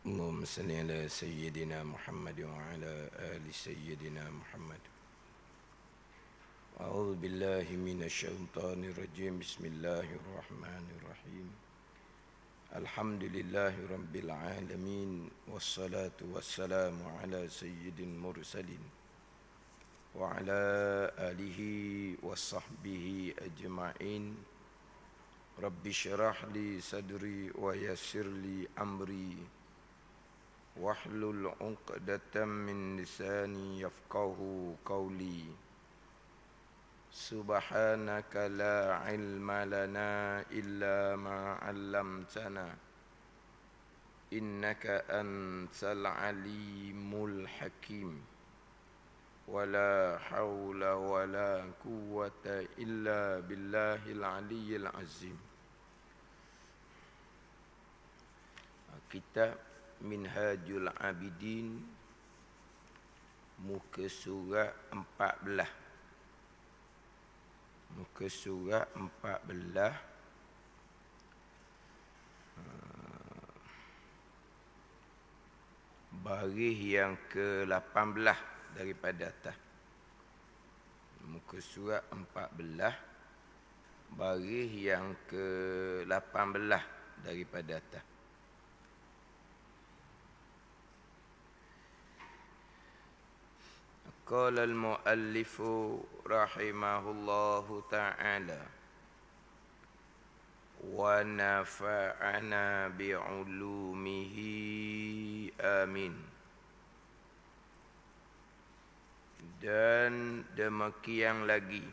اللهم صل على سيدنا محمد وعلى آل سيدنا محمد. أعوذ بالله من الشيطان الرجيم. بسم الله الرحمن الرحيم. الحمد لله رب العالمين، والصلاة والسلام على سيد المرسلين وعلى آله وصحبه أجمعين. رب اشرح لي صدري ويسر لي أمري واحلل عقدة من لساني يفقه قولي. سبحانك لا علم لنا إلا ما علمتنا إنك أنت العليم الحكيم. ولا حول ولا قوة إلا بالله العلي العظيم. Kitab Minhajul Abidin, muka surat 14. Muka surat 14. Baris yang ke-18 daripada atas. Muka surat 14, baris yang ke-18 daripada atas. Qala al-muallif rahimahullahu ta'ala wa nafa'ana bi'ulumihi amin. Dan demikian lagi,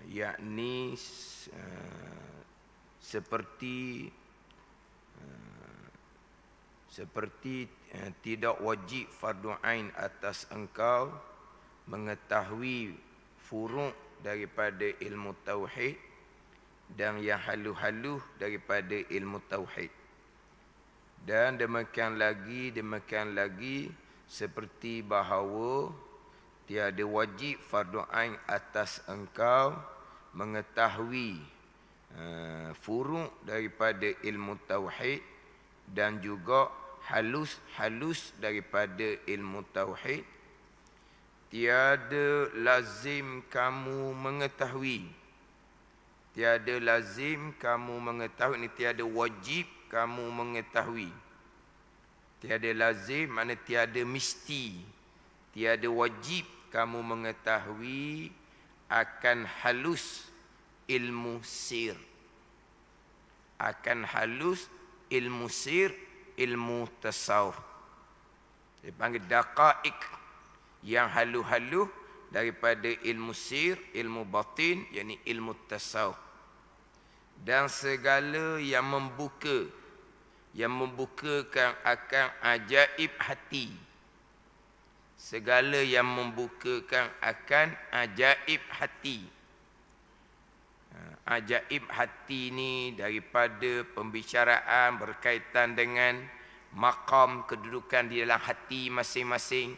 yakni seperti tidak wajib fardu ain atas engkau mengetahui furu' daripada ilmu tauhid dan yang halu-halu daripada ilmu tauhid. Dan demikian lagi seperti bahawa tiada wajib fardu ain atas engkau mengetahui furu' daripada ilmu tauhid dan juga halus daripada ilmu tauhid. Tiada lazim kamu mengetahui. Tiada wajib kamu mengetahui. Tiada lazim makna tiada mesti. Tiada wajib kamu mengetahui akan halus ilmu sir. Akan halus ilmu sir, ilmu tasawuf. Dipanggil daqaik, yang halu-halu daripada ilmu sir, ilmu batin, yakni ilmu tasawuf. Dan segala yang membukakan akan ajaib hati. Segala yang membukakan akan ajaib hati. Ajaib hati ni daripada pembicaraan berkaitan dengan maqam kedudukan di dalam hati masing-masing.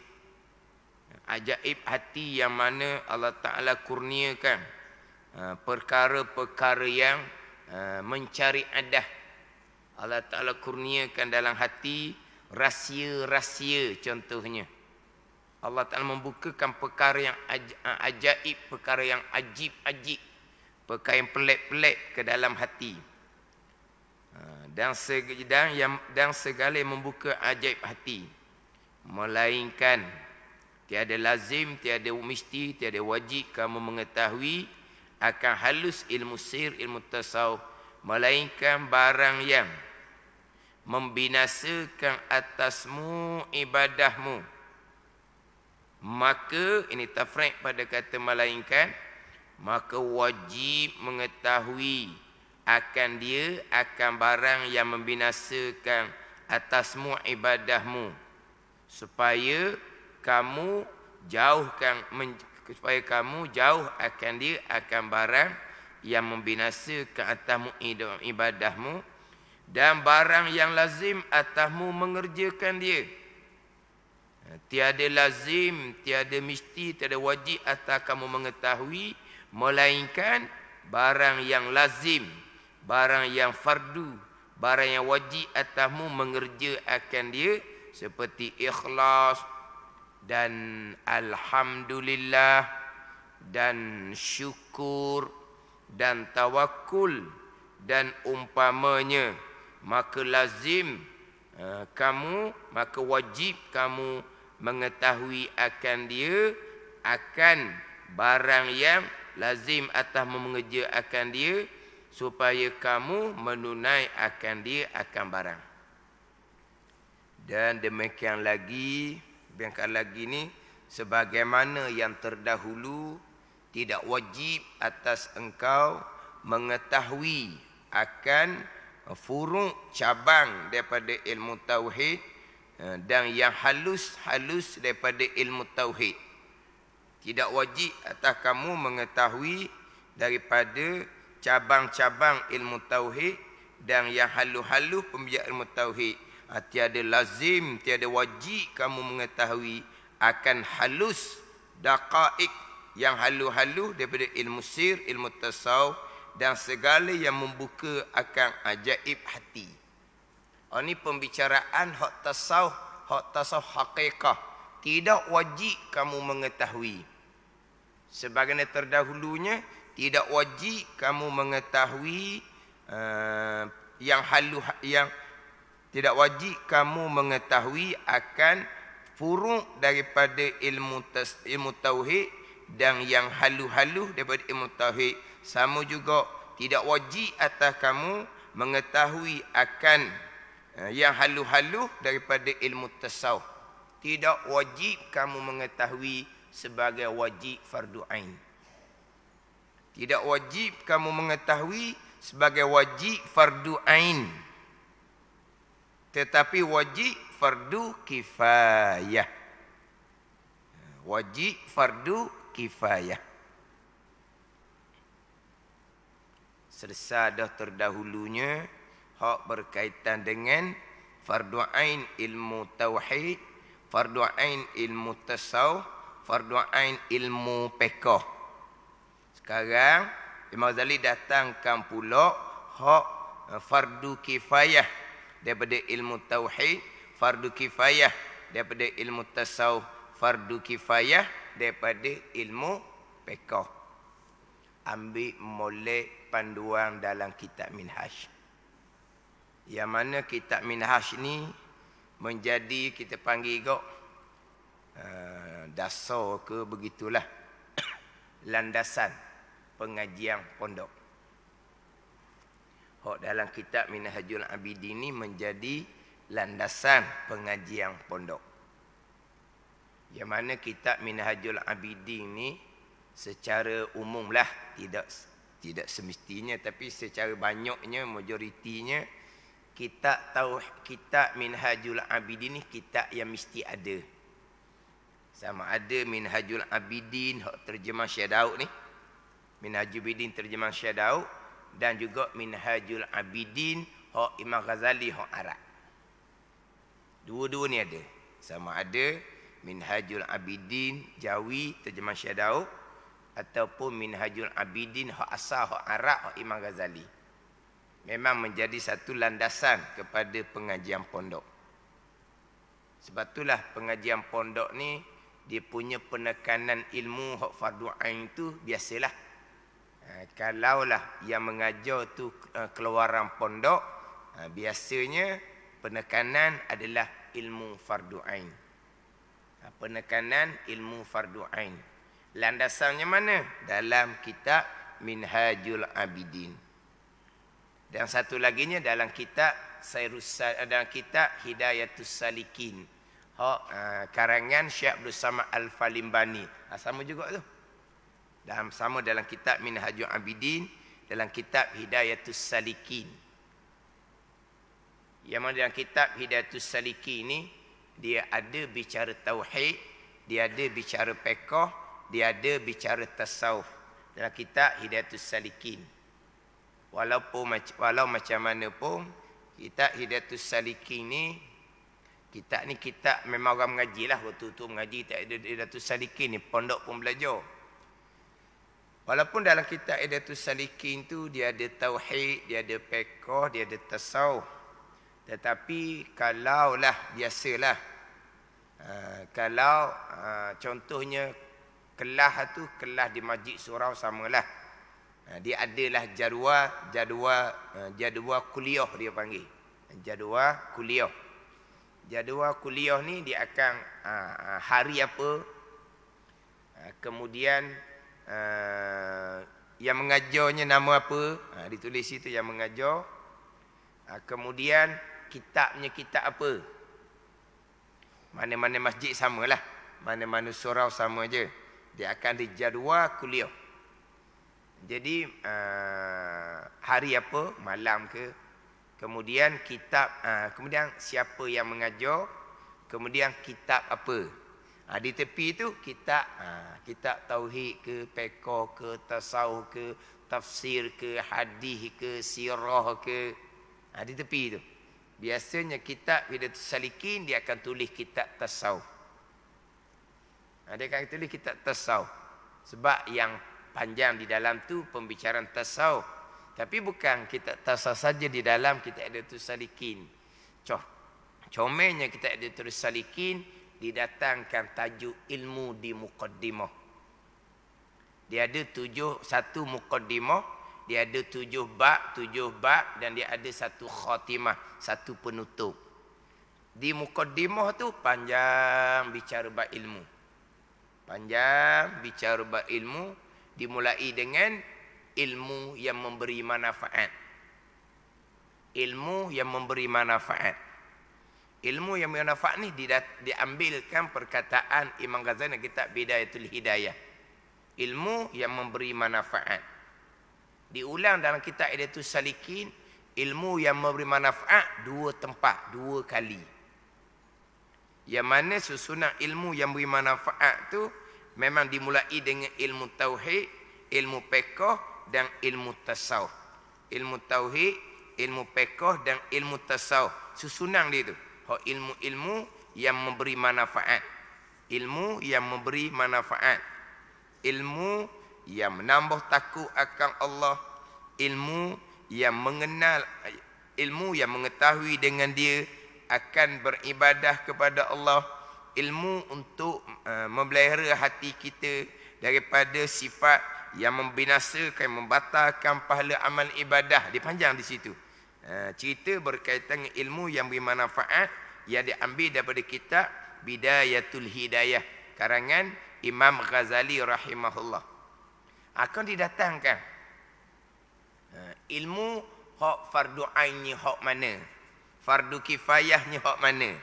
Ajaib hati yang mana Allah Ta'ala kurniakan perkara-perkara yang mencari adah. Allah Ta'ala kurniakan dalam hati rahsia-rahsia contohnya. Allah Ta'ala membukakan perkara yang ajaib, perkara yang ajib-ajib, perkara yang pelik-pelik ke dalam hati. Dan segala yang membuka ajaib hati. Melainkan tiada lazim, tiada mesti, tiada wajib kamu mengetahui akan halus ilmu sir, ilmu tasawuf, melainkan barang yang membinasakan atasmu ibadahmu. Maka, ini tafriq pada kata melainkan, maka wajib mengetahui akan dia, akan barang yang membinasakan atasmu ibadahmu, supaya kamu jauh akan dia, akan barang yang membinasakan atasmu ibadahmu, dan barang yang lazim atasmu mengerjakan dia. Tiada lazim, tiada mesti, tiada wajib atas kamu mengetahui, melainkan barang yang lazim, barang yang fardu, barang yang wajib atasmu mengerjakan dia, seperti ikhlas dan alhamdulillah dan syukur dan tawakul dan umpamanya, maka lazim maka wajib kamu mengetahui akan dia, akan barang yang lazim atasmu mengerjakan dia, supaya kamu menunaikan dia akan barang. Dan demikian lagi ni, sebagaimana yang terdahulu, tidak wajib atas engkau mengetahui akan furu' cabang daripada ilmu tauhid dan yang halus-halus daripada ilmu tauhid. Tidak wajib atas kamu mengetahui daripada cabang-cabang ilmu tauhid dan yang halus-halus pembelajaran ilmu tauhid. Tiada lazim, tiada wajib kamu mengetahui akan halus daqaik, yang halus-halus daripada ilmu sir, ilmu tasawuf dan segala yang membuka akan ajaib hati. Ini pembicaraan hak tasawuf hakikah. Tidak wajib kamu mengetahui. Sebagaimana terdahulunya, tidak wajib kamu mengetahui tidak wajib kamu mengetahui akan furu' daripada ilmu tauhid dan yang halus-halus daripada ilmu tauhid. Sama juga tidak wajib atas kamu mengetahui akan yang halus-halus daripada ilmu tasawuf. Tidak wajib kamu mengetahui sebagai wajib fardu ain. Tidak wajib kamu mengetahui sebagai wajib fardu ain, tetapi wajib fardu kifayah. Wajib fardu kifayah. Selesai dah terdahulunya hak berkaitan dengan fardu ain ilmu tauhid, fardu ain ilmu tasawuf, fardu ain ilmu fiqh. Sekarang Imam Ghazali datangkan pula hak fardu kifayah daripada ilmu tauhid, fardu kifayah daripada ilmu tasawuf, fardu kifayah daripada ilmu fiqh. Ambil molek panduan dalam kitab Minhaj. Yang mana kitab Minhaj ni menjadi, kita panggil kok dasar ke begitulah, landasan pengajian pondok. Hak dalam kitab Minhajul Abidin ni menjadi landasan pengajian pondok. Yang mana kitab Minhajul Abidin ni secara umumlah, tidak semestinya, tapi secara banyaknya, majoritinya, kitab Minhajul Abidin ni kitab yang mesti ada. Sama ada Minhajul Abidin hak terjemah Syekh Daud ni, Minhajul Abidin terjemah Syekh Daud, dan juga Minhajul Abidin hak Imam Ghazali hak Arab. Dua-dua ni ada. Sama ada Minhajul Abidin Jawi terjemah Syekh Daud, ataupun Minhajul Abidin hak asal hak Arab hak Imam Ghazali. Memang menjadi satu landasan kepada pengajian pondok. Sebab itulah pengajian pondok ni dia punya penekanan ilmu hak fardu ain tu biasalah. Kalaulah yang mengajar tu keluaran pondok, biasanya penekanan adalah ilmu fardu ain. Penekanan ilmu fardu ain. Landasannya mana? Dalam kitab Minhajul Abidin. Dan satu laginya dalam kitab dalam kitab Hidayatus Salikin. Karangan Syekh Abdul Samad Al-Falimbani. Sama juga tu. Sama dalam kitab Minhajul Abidin, dalam kitab Hidayatus Salikin. Yang mana dalam kitab Hidayatus Salikin ni, dia ada bicara tauhid, dia ada bicara fiqh, dia ada bicara tasawuf. Dalam kitab Hidayatus Salikin. Walau macam mana pun, kitab Hidayatus Salikin ni, kitab memang orang mengaji lah. Waktu tu mengaji tak ada Hidayatus Salikin ni, pondok pun belajar. Walaupun dalam kitab Idatus Salikin tu dia ada tauhid, dia ada fiqh, dia ada tasawuf. Tetapi kalaulah biasalah kalau contohnya kelas tu kelas di Masjid Surau samalah. Dia adalah jadual kuliah dia panggil. Jadual kuliah. Jadual kuliah ni dia akan hari apa, kemudian yang mengajarnya nama apa, ditulis situ yang mengajar. Kemudian kitabnya kitab apa. Mana-mana masjid samalah, mana-mana surau sama je. Dia akan dijadual kuliah. Jadi hari apa, malam ke, kemudian kitab, kemudian siapa yang mengajar, kemudian kitab apa. Di tepi itu kitab, kitab tauhid ke, fiqh ke, tasawuf ke, tafsir ke, hadis ke, sirah ke. Di tepi itu. Biasanya kitab Idatus Salikin dia akan tulis kitab tasawuf. Dia akan tulis kitab tasawuf. Sebab yang panjang di dalam tu pembicaraan tasawuf. Tapi bukan kitab tasawuf saja di dalam kitab Idatus Salikin. Comelnya kitab Idatus Salikin didatangkan tajuk ilmu di muqaddimah. Dia ada satu muqaddimah, dia ada 7 bab dan dia ada satu khatimah, satu penutup. Di muqaddimah tu panjang bicara bab ilmu. Panjang bicara bab ilmu, dimulai dengan ilmu yang memberi manfaat. Ilmu yang memberi manfaat. Ilmu yang bermanfaat ni diambilkan perkataan Imam Ghazali dalam kitab Bidayatul Hidayah. Ilmu yang memberi manfaat. Diulang dalam kitab Idatus Salikin, ilmu yang memberi manfaat 2 tempat, 2 kali. Yang mana susunan ilmu yang memberi manfaat tu memang dimulai dengan ilmu tauhid, ilmu fiqh dan ilmu tasawuf. Ilmu tauhid, ilmu fiqh dan ilmu tasawuf. Susunan dia tu. Ilmu yang memberi manfaat. Ilmu yang memberi manfaat. Ilmu yang menambah takut akan Allah. Ilmu yang mengenal, ilmu yang mengetahui dengan dia akan beribadah kepada Allah. Ilmu untuk memelihara hati kita daripada sifat yang membinasakan, membatalkan pahala amal ibadah. Dia panjang di situ. Cerita berkaitan dengan ilmu yang bermanfaat yang diambil daripada kitab Bidayatul Hidayah karangan Imam Ghazali rahimahullah. Akan didatangkan ilmu hak fardu ainnya hak mana, fardu kifayahnya hak mana.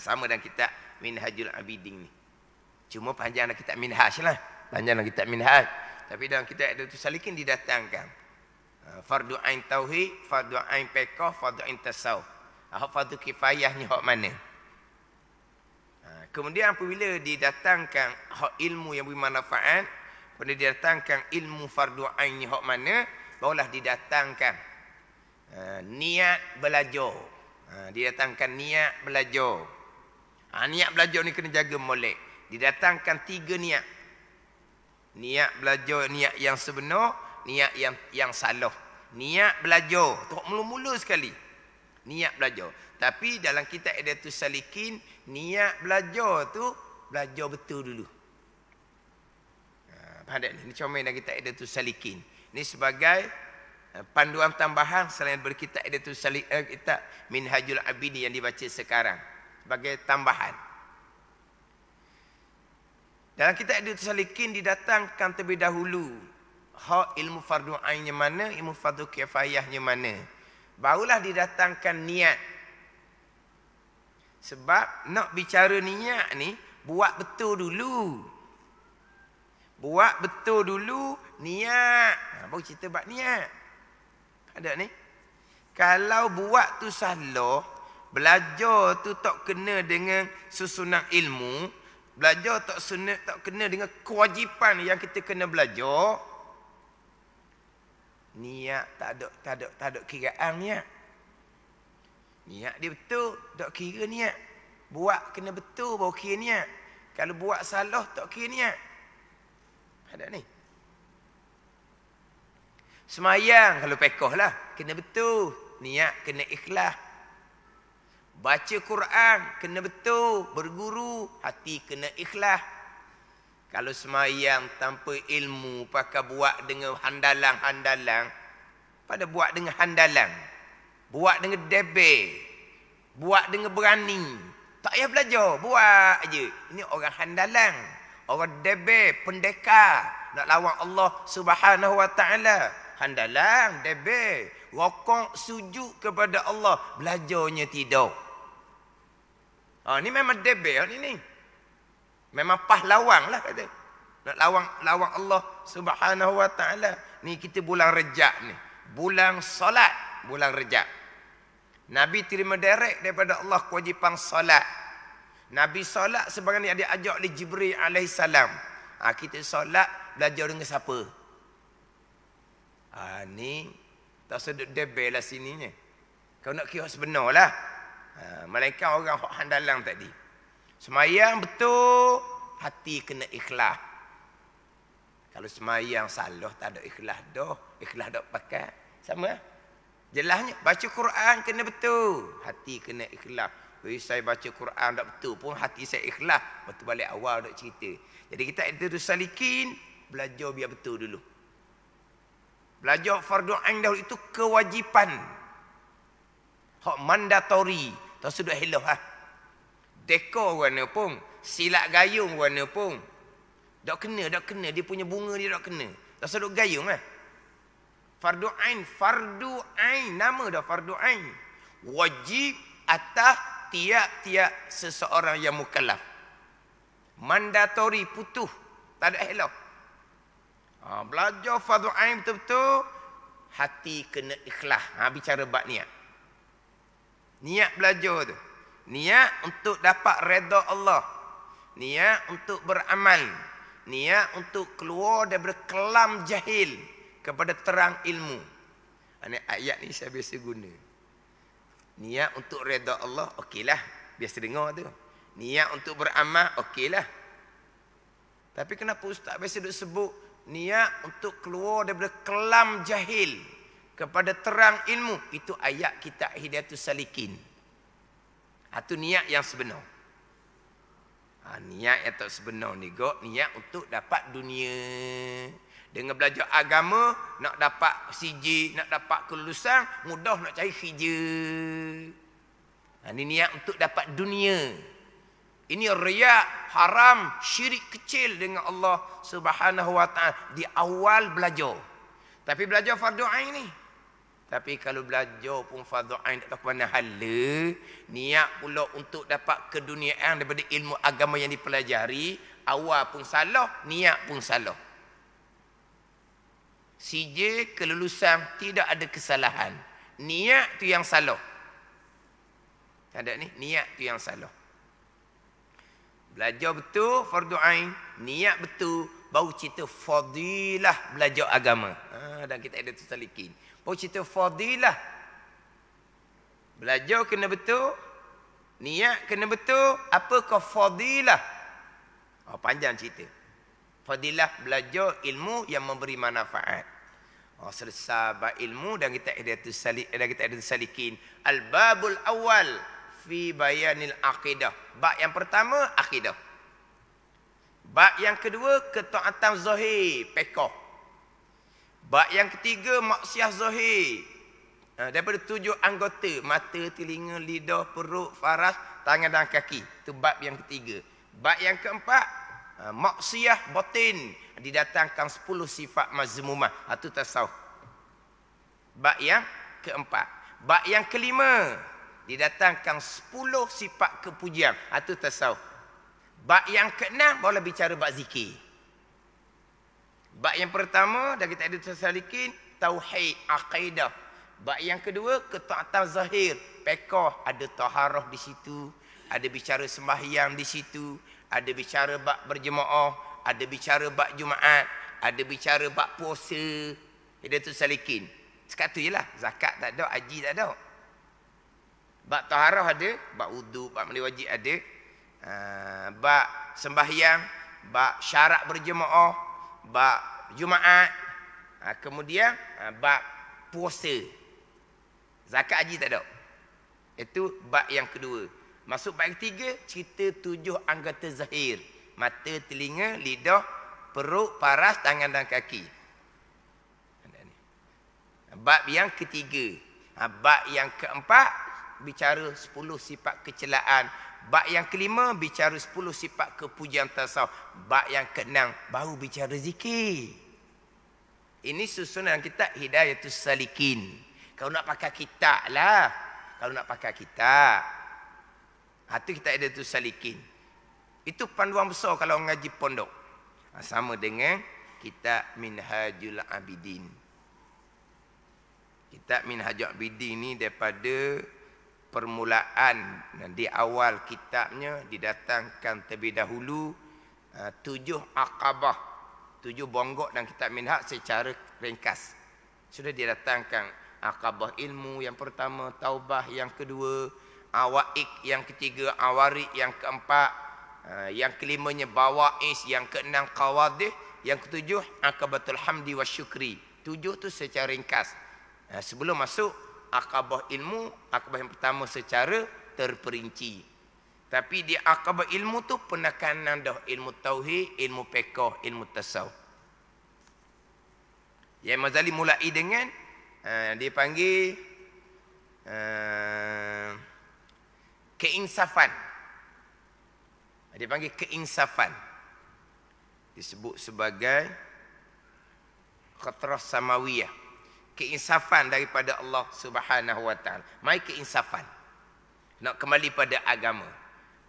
Sama dalam kitab Minhajul Abidin ni. Cuma panjang dalam kitab Minhaj lah. Panjang dalam kitab Minhaj. Tapi dalam kitab Idatus Salikin didatangkan fardu ain tauhid, fardu ain fiqh, fardu ain tasawuf. Fardu kifayahnya hak mana? Kemudian apabila didatangkan hak ilmu yang bermanfaat, kemudian didatangkan ilmu fardu ainnya hak mana, barulah didatangkan niat belajar. Didatangkan niat belajar. Niat belajar ni kena jaga molek. Didatangkan 3 niat. Niat belajar, niat yang sebenar, niat yang salah. Niat belajar tu mula-mula sekali. Niat belajar. Tapi dalam kitab Idatus Salikin, niat belajar tu belajar betul dulu. Faham tak ni? Ini comel dalam kitab Idatus Salikin. Ini sebagai panduan tambahan selain berkitab Idatus Salikin, kitab Minhajul Abidin yang dibaca sekarang. Sebagai tambahan. Dalam kitab Idatus Salikin didatangkan terlebih dahulu hak ilmu fardu ainnya mana, ilmu fardu kifayahnya mana. Barulah didatangkan niat. Sebab nak bicara niat ni, buat betul dulu. Buat betul dulu niat. Baru cerita bab niat. Ada ni? Kalau buat tu salah, belajar tu tak kena dengan susunan ilmu, belajar tak kena dengan kewajipan yang kita kena belajar, niat tak ada kiraan niat. Niat dia betul, tak kira niat. Buat kena betul baru kira niat. Kalau buat salah tak kira niat. Ada ni. Semayang kalau pekoh lah, kena betul. Niat kena ikhlas. Baca Quran kena betul. Berguru, hati kena ikhlas. Kalau semayang tanpa ilmu, pakai buat dengan handalang-handalang, pada buat dengan handalang, buat dengan debe, buat dengan berani, tak payah belajar, buat aje. Ini orang handalang, orang debe, pendekar, nak lawan Allah Subhanahu Wa Taala. Handalang, debe, rokok, sujud kepada Allah, belajarnya tidak. Ni memang debe ni. Memang pahlawan lah kata. Nak lawan Allah Subhanahu Wa Taala. Ni kita bulan Rejab ni. Bulan solat, bulan Rejab. Nabi terima direct daripada Allah kewajipan solat. Nabi solat sebagaimana dia ajak oleh Jibril alaihissalam. Kita solat belajar dengan siapa? Ni tak sedut debel lah sininya. Kau nak kira sebenar lah. Malaikat orang hak handalang tadi. Semayang betul, hati kena ikhlas. Kalau semayang salah tak ada ikhlas dah. Ikhlas dah pakai. Sama lah. Jelasnya, baca Quran kena betul. Hati kena ikhlas. Saya baca Quran tak betul pun hati saya ikhlas. Betul balik awal nak cerita. Jadi kita itu salikin, belajar biar betul dulu. Belajar fardu ain dahulu itu kewajipan. Hak mandatory. Tak sudah hilang lah. Dekor warna pun, silat gayung warna pun. Tak kena. Dia punya bunga dia tak kena. Tak sedut gayung lah. Fardu ain, nama dah fardu ain. Wajib atas tiap-tiap seseorang yang mukallaf. Mandatori, putus, tak ada elok. Belajar fardu ain betul-betul, hati kena ikhlas. Bicara bab niat. Niat belajar tu. Niat untuk dapat redha Allah. Niat untuk beramal. Niat untuk keluar daripada kelam jahil kepada terang ilmu. Ini ayat ni saya biasa guna. Niat untuk redha Allah, okeylah. Biasa dengar tu. Niat untuk beramal, okeylah. Tapi kenapa ustaz biasa duk sebut niat untuk keluar daripada kelam jahil kepada terang ilmu? Itu ayat kitab Hidayatus Salikin. Itu niat yang sebenar. Niat yang tak sebenar ni niat untuk dapat dunia. Dengan belajar agama, nak dapat CJ, nak dapat kelulusan, mudah nak cari kerja. Ini niat untuk dapat dunia. Ini riak, haram, syirik kecil dengan Allah Subhanahu Wa Taala di awal belajar. Tapi belajar fardu ain ni. Tapi kalau belajar pun fardu ain tak tahu ke mana hala, niat pula untuk dapat keduniaan daripada ilmu agama yang dipelajari, awal pun salah, niat pun salah. CJ kelulusan tidak ada kesalahan. Niat tu yang salah. Ada ni, niat tu yang salah. Belajar betul fardu ain, niat betul, baru cerita fadilah belajar agama. Dan kita ada Salikin. Baru cerita fadilah. Belajar kena betul, niat kena betul, apakah fadilah? Panjang cerita. Fadilah belajar ilmu yang memberi manfaat. Selesai bab ilmu dan kita ada Salikin. Al-babul awal fi bayanil aqidah. Bab yang pertama akidah. Bab yang kedua ketaatan zahir, pekoh. Bab yang ketiga maksiat zahir. Daripada 7 anggota, mata, telinga, lidah, perut, faras, tangan dan kaki. Itu bab yang ketiga. Bab yang keempat maksiat batin, didatangkan 10 sifat mazmumah. Itu tasawuf. Bab yang keempat. Bab yang kelima, didatangkan 10 sifat kepujian. Itu tasawuf. Bab yang keenam barulah bicara bab zikir. Bab yang pertama dah kita ada Salikin, tauhid, akidah. Bab yang kedua ketaatan zahir, pekoh, ada taharah di situ, ada bicara sembahyang di situ, ada bicara bab berjemaah, ada bicara bab Jumaat, ada bicara bab puasa. Hidayatus Salikin. Sekatu jelah, zakat tak ada, haji tak ada. Bab taharah ada, bab wudu, bab mandi wajib ada. Bab sembahyang, bab syarat berjemaah, bab Jumaat, Kemudian bab puasa. Zakat haji tak ada. Itu bab yang kedua. Masuk bab ketiga, cerita 7 anggota zahir. Mata, telinga, lidah, perut, paras, tangan dan kaki. Bab yang ketiga. Bab yang keempat, bicara 10 sifat kecelaan. Bab yang kelima, bicara 10 sifat kepujian tasawuf. Bab yang keenam, baru bicara zikir. Ini susunan kitab Hidayatus Salikin. Kalau nak pakai kitab lah. Kalau nak pakai kitab. Itu kitab Hidayatus Salikin. Itu panduan besar kalau ngaji pondok. Sama dengan kitab Minhajul Abidin. Kitab Minhajul Abidin ni daripada permulaan di awal kitabnya didatangkan terlebih dahulu 7 aqabah, 7 bonggok dalam kitab Minhaj secara ringkas. Sudah didatangkan aqabah ilmu yang pertama, taubah yang kedua, awaik yang ketiga, awarik yang keempat, yang kelimanya bawais, yang keenam qawadih, yang ketujuh aqabatul hamdi wasyukri. 7 tu secara ringkas. Sebelum masuk akabah ilmu, akabah yang pertama secara terperinci. Tapi di akabah ilmu tu penekanan dah ilmu tauhid, ilmu fiqh, ilmu tasawuf. Yang Mazali mulai dengan dia panggil keinsafan. Dia panggil keinsafan. Disebut sebagai khatrah samawiyah. Keinsafan daripada Allah Subhanahu wa taala. Mai keinsafan. Nak kembali pada agama.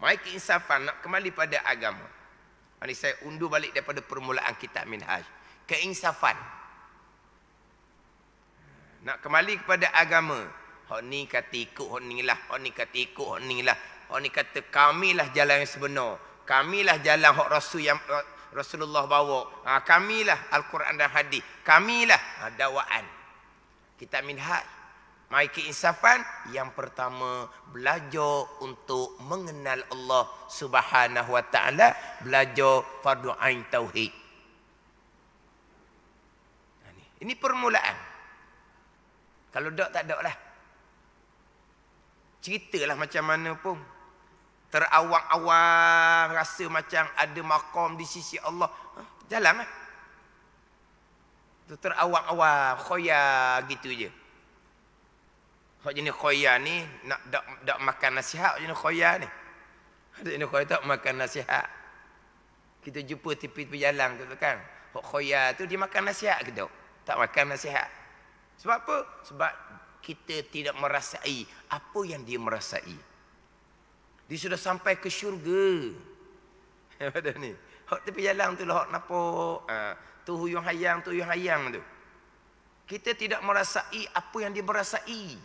Mai keinsafan nak kembali pada agama. Ini saya undur balik daripada permulaan kitab Minhaj. Keinsafan. Nak kembali kepada agama. Hak ni kata ikut hak ni lah, hak ni kata ikut hak ni lah. Hak ni kata kamilah jalan yang sebenar. Kamilah jalan hak Rasul yang Rasulullah bawa. Kamilah Al-Quran dan hadis. Kamilah dakwaan. Kitab Minhaj, mai keinsafan. Yang pertama, belajar untuk mengenal Allah Subhanahu wa taala, belajar fardu ain tauhid. Ini permulaan. Kalau tak ada lah. Ceritalah macam mana pun. Terawang-awang rasa macam ada maqam di sisi Allah. Jalanlah. Tu terawang-awang, khoya gitu je. Hak jenis khoya ni nak dak makan nasihat jenis khoya ni. Ada jenis khoya tak makan nasihat. Kita jumpa tepi-tepi jalan tu kan. Hak khoya tu dia makan nasihat ke tak? Tak makan nasihat. Sebab apa? Sebab kita tidak merasai apa yang dia merasai. Dia sudah sampai ke syurga. Pada ni. Hak tepi jalan tu lah hak nampak. Tu huyung hayang tu. Kita tidak merasai apa yang dia merasai.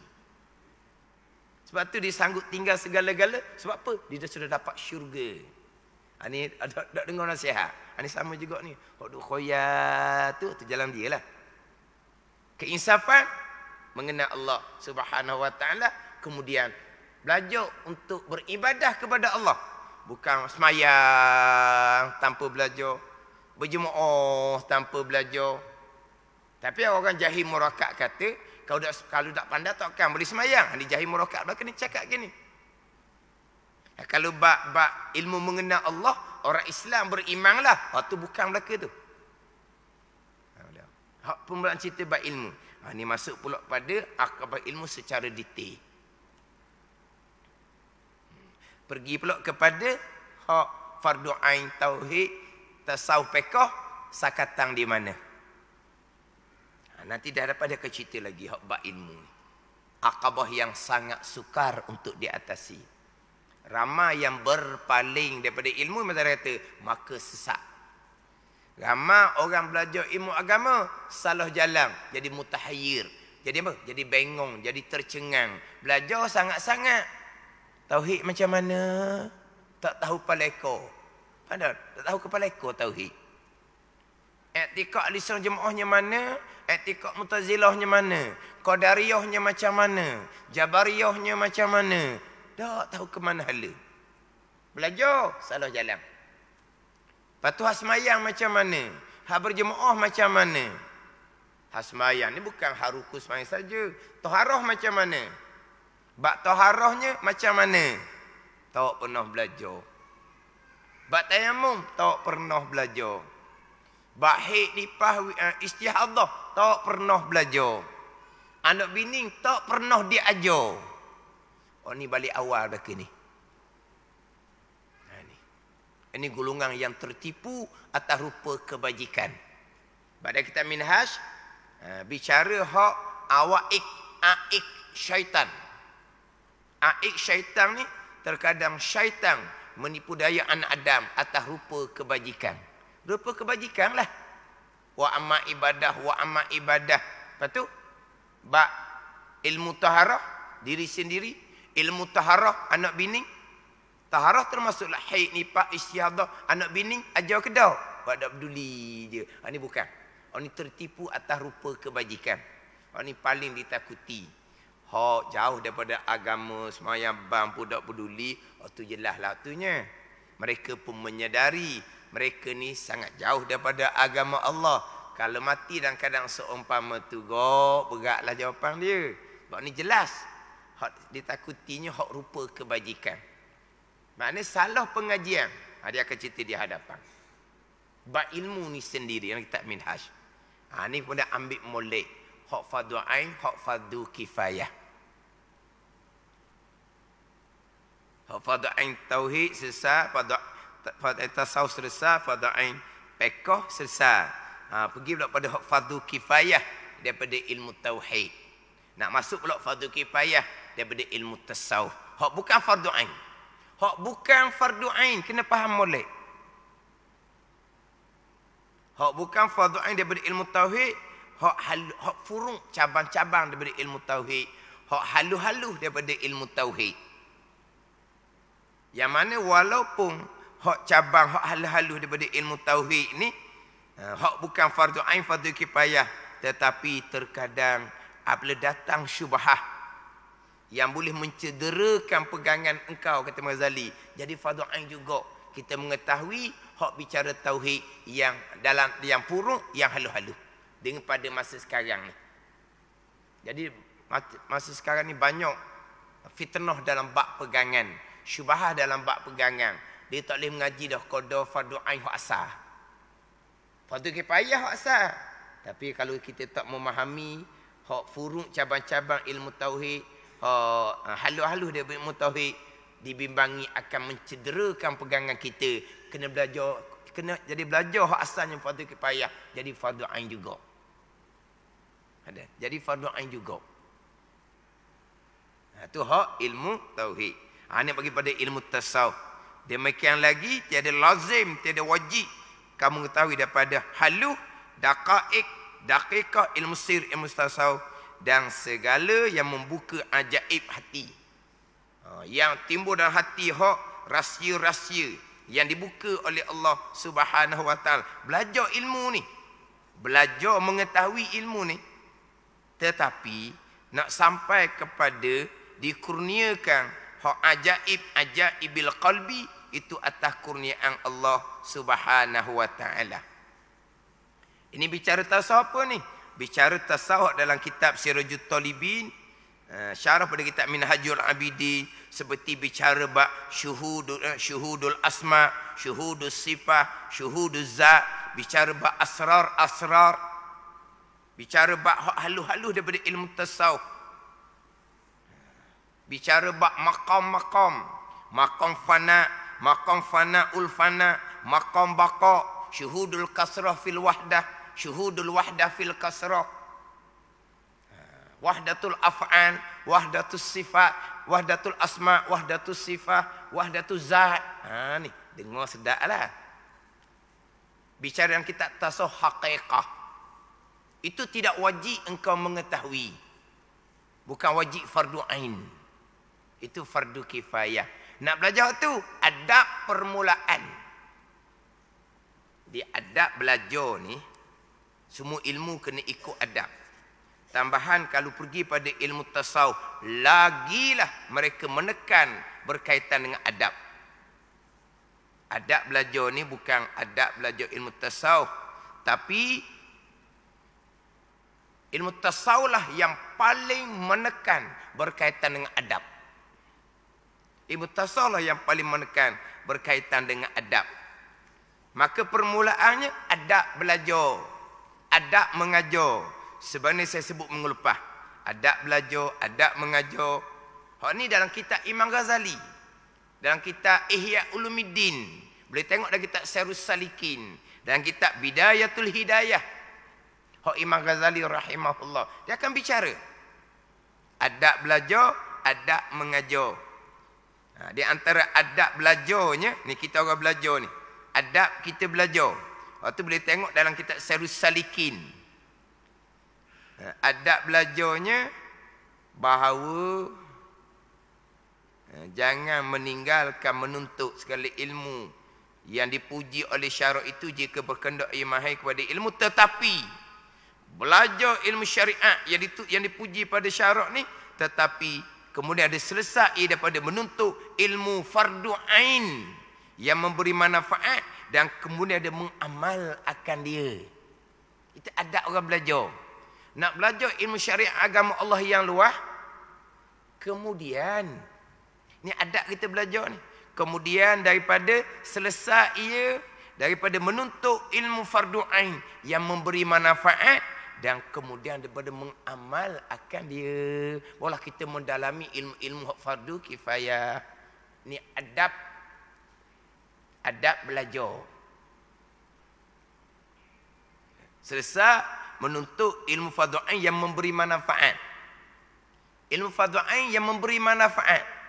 Sebab tu dia sanggup tinggal segala-gala. Sebab apa? Dia sudah dapat syurga. Ini ada dengar nasihat. Ini sama juga ni. Hak duk khoya tu jalan dia lah. Keinsafan mengenal Allah Subhanahu wa taala, kemudian belajar untuk beribadah kepada Allah. Bukan semayang tanpa belajar, berjemaah tanpa belajar. Tapi orang jahil murakat kata, kalau tak pandai takkan boleh semayang. Dia jahil murakat belaka ni cakap gini. Kalau bab ilmu mengenal Allah, orang Islam berimanlah. Itu bukan belaka tu. Hak permulaan cerita bab ilmu. Ini masuk pula pada akabah ilmu secara detail. Pergi pula kepada hak fardu ain tauhid, tasawuf fiqh, sakatang di mana. Nanti dah dapat dia cerita lagi hak bab ilmu. Akabah yang sangat sukar untuk diatasi. Ramai yang berpaling daripada ilmu, masa kata maka sesat. Ramai orang belajar ilmu agama salah jalan, jadi mutahayyir. Jadi apa? Jadi bengong, jadi tercengang. Belajar sangat-sangat. Tauhid macam mana? Tak tahu kepala ekor. Padahal tak tahu kepala ekor tauhid. I'tikad lisan jemaahnya mana? I'tikad Mu'tazilahnya mana? Qadariyahnya macam mana? Jabariyahnya macam mana? Tak tahu ke mana hala. Belajar salah jalan. Lepas tu semayang macam mana? Hak berjemaah macam mana? Hak sembahyang ni bukan hak rukuk sembahyang saja. Taharah macam mana? Bab taharahnya macam mana? Tak pernah belajar. Bab tayamum tak pernah belajar. Bab haid nifas istihadah tak pernah belajar. Anak bini tak pernah diajar. Oh ni balik awal belaka ni. Ini golongan yang tertipu atas rupa kebajikan. Pada kitab Minhaj bicara hak aik syaitan. Aik syaitan ni terkadang syaitan menipu daya anak Adam atas rupa kebajikan. Rupa kebajikan lah. Wa amma ibadah, wa amma ibadah. Lepas tu bab ilmu taharah diri sendiri, ilmu taharah anak bini. Taharah termasuklah haid, nifas, istihadah, anak bini ajar ke dak? Buat dak peduli je. Ini bukan. Ini tertipu atas rupa kebajikan. Ini paling ditakuti. Hak jauh daripada agama, semayang bang pun tak peduli. Itu jelaslah tunya. Mereka pun menyadari mereka ni sangat jauh daripada agama Allah. Kalau mati dalam keadaan seumpama tu, beratlah jawapan dia. Sebab ni jelas. Hak ditakutinya hak rupa kebajikan. Maknanya salah pengajian. Dia akan cerita di hadapan. Bab ilmu ni sendiri yang kita Minhaj. Ni pun dah ambil molek. Hak fardu ain, hak fardu kifayah. Hak fardu ain tauhid selesai, fardu tasawuf selesai, fardu ain fiqh selesai. Pergi pula pada hak fardu kifayah daripada ilmu tauhid. Nak masuk pula fardu kifayah daripada ilmu tasawuf. Hak bukan fardu ain. Hak bukan fardu ain, kena faham molek. Hak bukan fardu ain daripada ilmu tauhid, hak furung cabang-cabang daripada ilmu tauhid, hak halu-halu daripada ilmu tauhid. Yang mana walaupun hak cabang, hak halu-halu daripada ilmu tauhid ni, hak bukan fardu ain, fardu kifayah, tetapi terkadang apabila datang syubhah yang boleh mencederakan pegangan engkau, kata Ghazali, jadi fardu ain juga kita mengetahui hak bicara tauhid yang dalam yang purung, yang halu-halu dengan pada masa sekarang ni. Jadi masa sekarang ni banyak fitnah dalam bab pegangan, syubhah dalam bab pegangan. Dia tak boleh mengaji dah qada fardu ain hak asal. Fardu kifayah hak asal. Tapi kalau kita tak memahami hak furung cabang-cabang ilmu tauhid, halu-halu dia ilmu tauhid, dibimbangi akan mencederakan pegangan kita. Kena belajar, jadi belajar hak asalnya fardu kifayah, jadi fardu ain juga. Ada, jadi fardu ain juga. Itu hak ilmu tauhid. Ini bagi pada ilmu tasawuf. Demikian lagi tiada lazim, tiada wajib kamu mengetahui daripada halu, daqaiq, daqiqah, ilmu sir, ilmu tasawuf dan segala yang membuka ajaib hati. Yang timbul dalam hati hak rahsia-rahsia yang dibuka oleh Allah Subhanahu wa taala. Belajar ilmu ni, belajar mengetahui ilmu ni, tetapi nak sampai kepada dikurniakan hak ajaib-ajaibil qalbi, itu atas kurniaan Allah Subhanahu wa taala. Ini bicara tasawuf apa ni? Bicara tasawuf dalam kitab Sirajul Talibin, syarah pada kitab Minhajul Abidin, seperti bicara bab syuhudul asma, syuhudus sifah, syuhuduz zat, bicara bab asrar, bicara bab halu-halu daripada ilmu tasawuf, bicara bab maqam fana, maqam fanaul fana, maqam baqa, syuhudul kasrah fil wahdah, syuhudul wahdah fil kasrah, wahdatul af'an, wahdatus sifat, wahdatul asma, wahdatus sifat, wahdatul zat. Ni dengar sedaplah. Bicara yang kita tasawuf haqiqah. Itu tidak wajib engkau mengetahui. Bukan wajib fardu ain. Itu fardu kifayah. Nak belajar tu adab permulaan. Di adab belajar ni, semua ilmu kena ikut adab. Tambahan kalau pergi pada ilmu tasawuf, lagilah mereka menekan berkaitan dengan adab. Adab belajar ni bukan adab belajar ilmu tasawuf, tapi Ilmu tasawuf lah yang paling menekan berkaitan dengan adab. Ilmu tasawuf lah yang paling menekan berkaitan dengan adab. Maka permulaannya adab belajar, adab mengajar. Sebenarnya saya sebut minggu lepas. Adab belajar, adab mengajar. Hak ni dalam kitab Imam Ghazali. Dalam kitab Ihya Ulumuddin. Boleh tengok dalam kitab Syairus Salikin. Dalam kitab Bidayatul Hidayah. Hak Imam Ghazali rahimahullah. Dia akan bicara. Adab belajar, adab mengajar. Di antara adab belajarnya, ni kita orang belajar ni. Adab kita belajar. Waktu boleh tengok dalam kitab Syairus Salikin. Adab belajarnya bahawa jangan meninggalkan menuntut segala ilmu yang dipuji oleh syarak itu jika berkendak ia mahir kepada ilmu, tetapi belajar ilmu syariat yang dipuji pada syarak ni, tetapi kemudian ada selesai daripada menuntut ilmu fardu ain yang memberi manfaat dan kemudian ada mengamal akan dia. Itu adab orang belajar. Nak belajar ilmu syariat agama Allah yang luas, kemudian ni adab kita belajar ni. Kemudian daripada selesai ia, daripada menuntut ilmu fardu ain yang memberi manfaat dan kemudian daripada mengamal akan dia, barulah kita mendalami ilmu-ilmu fardu kifayah. Ni adab belajar. Selesai menuntut ilmu fardu ain yang memberi manfaat. Ilmu fardu ain yang memberi manfaat.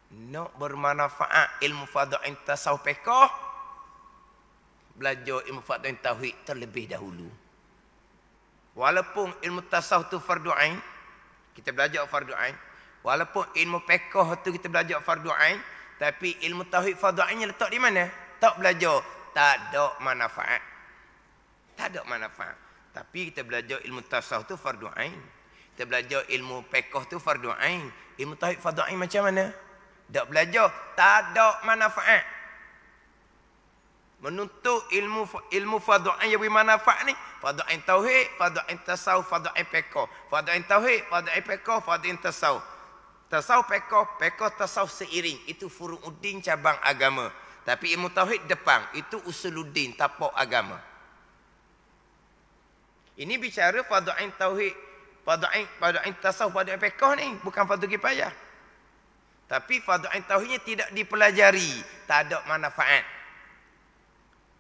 Nak bermanfaat ilmu fardu ain tasawuf fiqh, belajar ilmu fardu ain tauhid terlebih dahulu. Walaupun ilmu tasawuf tu fardu ain, kita belajar fardu ain. Walaupun ilmu fiqh tu kita belajar fardu ain, tapi ilmu tauhid fardu ainnya letak di mana? Tak belajar, tak ada manfaat. Tak ada manfaat. Tapi kita belajar ilmu tasawuf tu fardu ain. Kita belajar ilmu fiqh tu fardu ain. Ilmu tauhid fardu ain macam mana? Tak belajar, tak ada manfaat. Menuntut ilmu fardu ain yang bermanfaat ni, fardu ain tauhid, fardu ain tasawuf, fardu ain fiqh. Fardu ain tauhid, fardu ain fiqh, fardu ain tasawuf. Tasawuf fiqh tasawuf seiring, itu furu'uddin cabang agama. Tapi ilmu tauhid depan, itu usuluddin tapak agama. Ini bicara fardu ain tauhid, fardu ain tasawuf, fardu ain fiqh ni, bukan fardu kifayah. Tapi fardu ain tauhidnya tidak dipelajari, tak ada manfaat.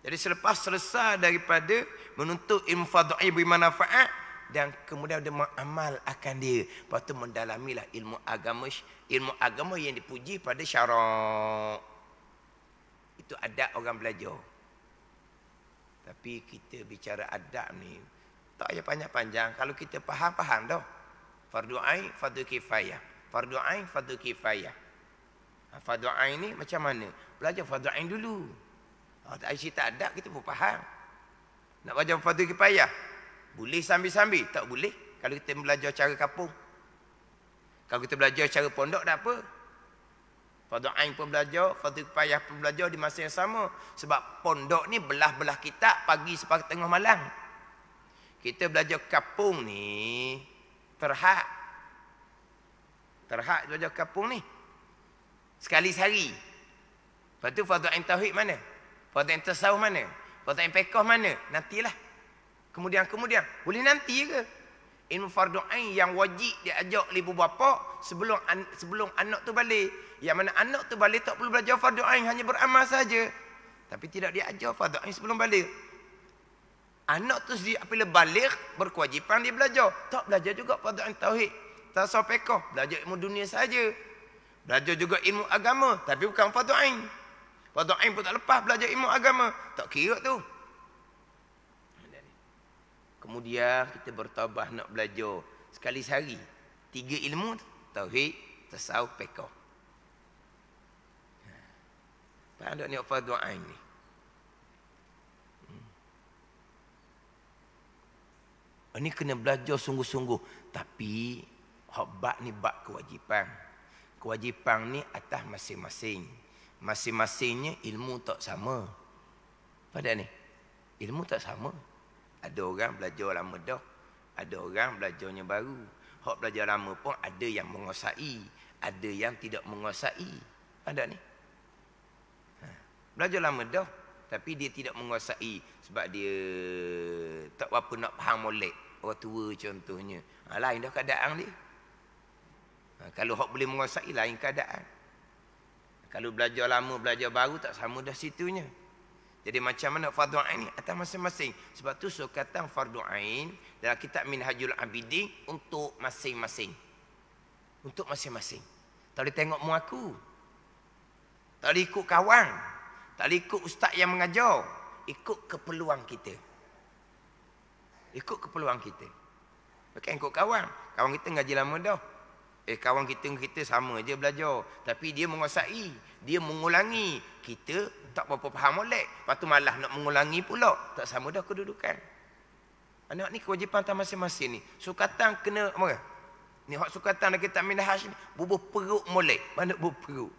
Jadi selepas selesai daripada menuntut ilmu fardu ain bermanfaat dan kemudian dia mengamal akan dia, lepas tu mendalamilah ilmu agama yang dipuji pada syarak. Itu adab orang belajar. Tapi kita bicara adab ni tak payah panjang-panjang. Kalau kita faham dah. Fardu ain, fardu kifayah. Fardu ain, fardu kifayah. Fardu ain ni macam mana? Belajar fardu ain dulu. Tak cerita adab kita pun faham. Nak belajar fardu kifayah, boleh sambil-sambil? Tak boleh. Kalau kita belajar cara kampung. Kalau kita belajar cara pondok tak apa. Fardu ain pun belajar, fardu kifayah pun belajar di masa yang sama. Sebab pondok ni belah-belah kitab pagi sampai tengah malam. Kita belajar kampung ni terhad belajar kampung ni sekali sehari. Lepas tu fardu ain tauhid mana? Fardu ain tasawuf mana? Fardu ain fiqh mana? Nantilah. Kemudian boleh nanti ke? Ilmu fardu ain yang wajib diajak oleh ibu bapa sebelum anak tu balik. Yang mana anak tu balik tak perlu belajar fardu ain, hanya beramal saja. Tapi tidak diajar fardu ain sebelum balik. Anak tu sendiri apabila balik berkewajipan dia belajar. Tak belajar juga fardu ain tauhid, tasawuf fiqh, belajar ilmu dunia saja. Belajar juga ilmu agama, tapi bukan fardu ain. Fardu ain pun tak lepas belajar ilmu agama. Tak kira tu. Kemudian kita bertaubat nak belajar sekali sehari 3 ilmu, tauhid, tasawuf, fiqh. Faham tak ni fardu ain ni? Ini kena belajar sungguh-sungguh. Tapi bab ni bab kewajipan. Kewajipan ni atas masing-masing. Masing-masingnya ilmu tak sama. Pada ni ilmu tak sama. Ada orang belajar lama dah, Ada orang belajarnya baru. Hak belajar lama pun ada yang menguasai, ada yang tidak menguasai. Ada ni. Belajar lama dah, tapi dia tidak menguasai sebab dia tak apa nak faham molek. Orang tua contohnya. Lain dah keadaan dia. Kalau hak boleh menguasai, lain keadaan. Kalau belajar lama, belajar baru, tak sama dah situnya. Jadi macam mana fardu ain ni atas masing-masing. Sebab tu sukatan fardu ain dalam kitab Minhajul Abidin untuk masing-masing. Untuk masing-masing. Tak boleh tengok mu aku. Tak boleh ikut kawan. Tak boleh ikut ustaz yang mengajar. Ikut keperluan kita. Ikut keperluan kita. Bukan ikut kawan. Kawan kita ngaji lama dah. Kawan kita sama je belajar. Tapi dia menguasai. Dia mengulangi. Kita tak berapa faham molek. Lepas tu malah nak mengulangi pula. Tak sama dah kedudukan. Anak ni kewajipan atas masing-masing ni. Sukatan kena apa? Ni hak sukatan dah kita minhaj ni. Bubuh perut molek. Mana bubuh perut?